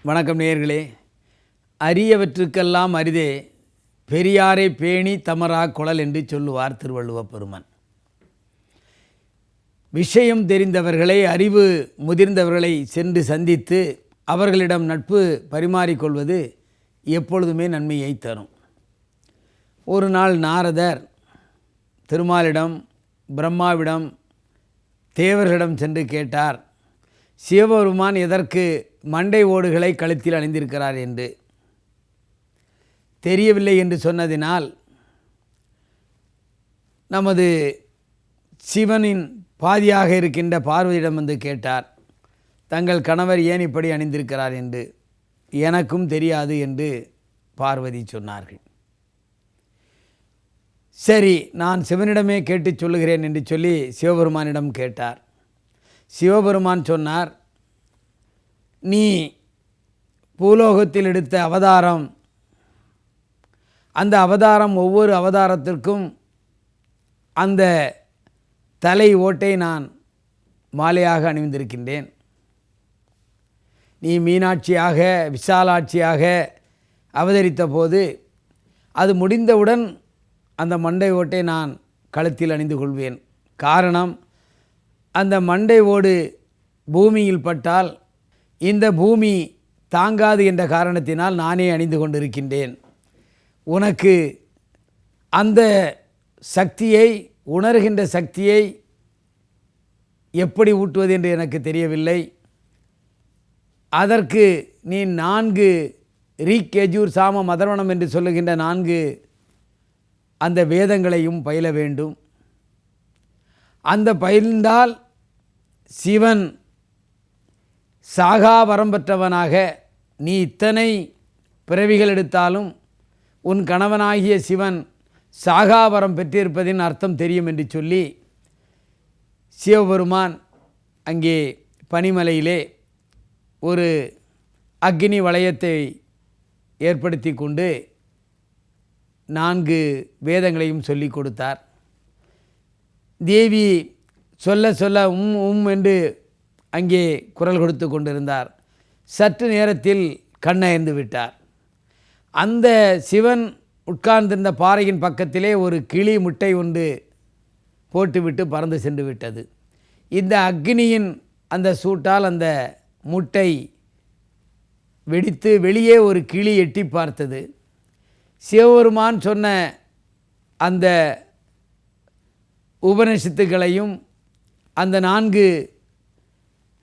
வணக்கம் நேயர்களே. அரியவற்றுக்கெல்லாம் அரிதே பெரியாரை பேணி தமரா குழல் என்று சொல்லுவார் திருவள்ளுவப் பெருமான். விஷயம் தெரிந்தவர்களை, அறிவு முதிர்ந்தவர்களை சென்று சந்தித்து அவர்களிடம் நட்பு பரிமாறிக்கொள்வது எப்பொழுதுமே நன்மையை தரும். ஒரு நாள் நாரதர் திருமாலிடம், பிரம்மாவிடம், தேவர்களிடம் சென்று கேட்டார், சிவபெருமான் எதற்கு மண்டை ஓடுகளை கழுத்தில் அணிந்திருக்கிறார் என்று. தெரியவில்லை என்று சொன்னதினால் நமது சிவனின் பாதியாக இருக்கின்ற பார்வதியிடம் வந்து கேட்டார், தங்கள் கணவர் ஏன் இப்படி அணிந்திருக்கிறார் என்று. எனக்கும் தெரியாது என்று பார்வதி சொன்னார்கள். சரி, நான் சிவனிடமே கேட்டு சொல்லுகிறேன் என்று சொல்லி சிவபெருமானிடம் கேட்டார். சிவபெருமான் சொன்னார், நீ பூலோகத்தில் எடுத்த அவதாரம், அந்த அவதாரம் ஒவ்வொரு அவதாரத்திற்கும் அந்த தலை ஓட்டை நான் மாலையாக அணிந்திருக்கின்றேன். நீ மீனாட்சியாக, விசாலாட்சியாக அவதரித்த போது அது முடிந்தவுடன் அந்த மண்டை ஓட்டை நான் கழுத்தில் அணிந்து கொள்வேன். காரணம், அந்த மண்டை ஓடு பூமியில் பட்டால் இந்த பூமி தாங்காது என்ற காரணத்தினால் நானே அணிந்து கொண்டிருக்கின்றேன். உனக்கு அந்த சக்தியை, உணர்கின்ற சக்தியை எப்படி ஊட்டுவது என்று எனக்கு தெரியவில்லை. அதற்கு நீ 4 ரிக், யஜூர், சாம, அதர்வணம் என்று சொல்லுகின்ற 4 அந்த வேதங்களையும் பயில வேண்டும். அந்த பயிர்ந்தால் சிவன் சாகா வரம் பெற்றவனாக, நீ இத்தனை பிறவிகள் எடுத்தாலும் உன் கணவனாகிய சிவன் சாகா வரம் பெற்றிருப்பதின் அர்த்தம் தெரியும் என்று சொல்லி சிவபெருமான் அங்கே பனிமலையிலே ஒரு அக்னி வளையத்தை ஏற்படுத்தி கொண்டு 4 வேதங்களையும் சொல்லி கொடுத்தார். தேவி சொல்ல சொல்ல என்று அங்கே குரல் கொடுத்து கொண்டிருந்தார். சற்று நேரத்தில் கண்ணயர்ந்து விட்டார். அந்த சிவன் உட்கார்ந்திருந்த பாறையின் பக்கத்திலே ஒரு கிளி முட்டை ஒன்று போட்டுவிட்டு பறந்து சென்று விட்டது. இந்த அக்னியின் அந்த சூட்டால் அந்த முட்டை வெடித்து வெளியே ஒரு கிளி எட்டி பார்த்தது. சிவபெருமான் சொன்ன அந்த உபனிஷத்துக்களையும் அந்த 4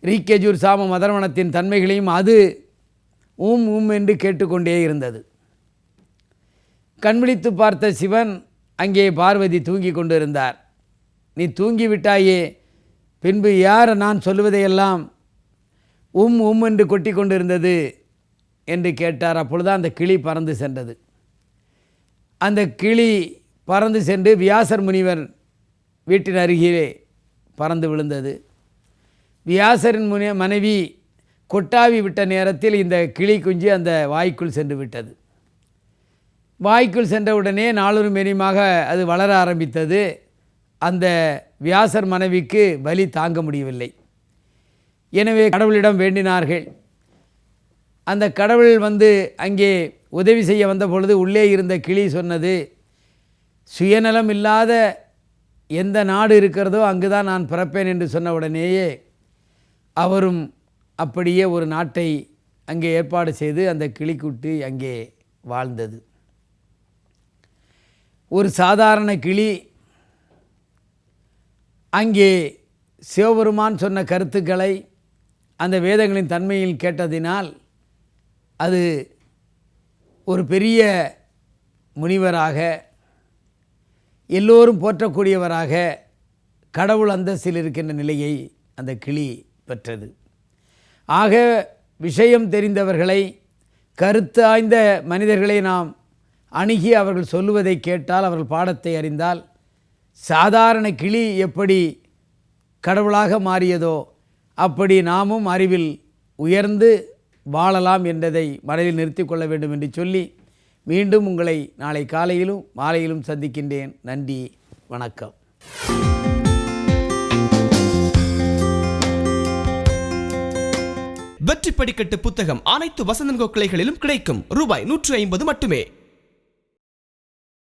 ரிக், யஜூர், சாம, அதர்வணத்தின் தன்மைகளையும் அது என்று கேட்டுக்கொண்டே இருந்தது. கண்விழித்து பார்த்த சிவன் அங்கே பார்வதி தூங்கி கொண்டிருந்தார். நீ தூங்கிவிட்டாயே, பின்பு யார் நான் சொல்லுவதையெல்லாம் என்று கொட்டி கொண்டிருந்தது என்று கேட்டார். அப்பொழுதுதான் அந்த கிளி பறந்து சென்றது. அந்த கிளி பறந்து சென்று வியாசர் முனிவர் வீட்டின் அருகிலே பறந்து விழுந்தது. வியாசரின் மனைவி கொட்டாவி விட்ட நேரத்தில் இந்த கிளி குஞ்சு அந்த வாய்க்குள் சென்று விட்டது. வாய்க்குள் சென்றவுடனே நாளொரு மேனியமாக அது வளர ஆரம்பித்தது. அந்த வியாசர் மனைவிக்கு வலி தாங்க முடியவில்லை. எனவே கடவுளிடம் வேண்டினார்கள். அந்த கடவுள் வந்து அங்கே உதவி செய்ய வந்த பொழுது உள்ளே இருந்த கிளி சொன்னது, சுயநலம் இல்லாத எந்த நாடு இருக்கிறதோ அங்குதான் நான் பிறப்பேன் என்று சொன்ன உடனேயே அவரும் அப்படியே ஒரு நாட்டை அங்கே ஏற்பாடு செய்து அந்த கிளிக்குட்டி அங்கே வாழ்ந்தது. ஒரு சாதாரண கிளி அங்கே சிவபெருமான் சொன்ன கருத்துக்களை அந்த வேதங்களின் தன்மையில் கேட்டதினால் அது ஒரு பெரிய முனிவராக, எல்லோரும் போற்றக்கூடியவராக, கடவுள் அந்தஸ்தில் இருக்கின்ற நிலையை அந்த கிளி பெற்றது. ஆக விஷயம் தெரிந்தவர்களை, கருத்தாய்ந்த மனிதர்களை நாம் அணுகி அவர்கள் சொல்லுவதை கேட்டால், அவர்கள் பாடத்தை அறிந்தால், சாதாரண கிளி எப்படி கடவுளாக மாறியதோ அப்படி நாமும் அறிவில் உயர்ந்து வாழலாம் என்றதை மனதில் நிறுத்தி கொள்ள வேண்டும் என்று சொல்லி மீண்டும் உங்களை நாளை காலையிலும் மாலையிலும் சந்திக்கின்றேன். நன்றி, வணக்கம். வெற்றி படிக்கட்டு புத்தகம் அனைத்து வசந்தன் கோ கிளைகளிலும் கிடைக்கும். ரூபாய் 150 மட்டுமே.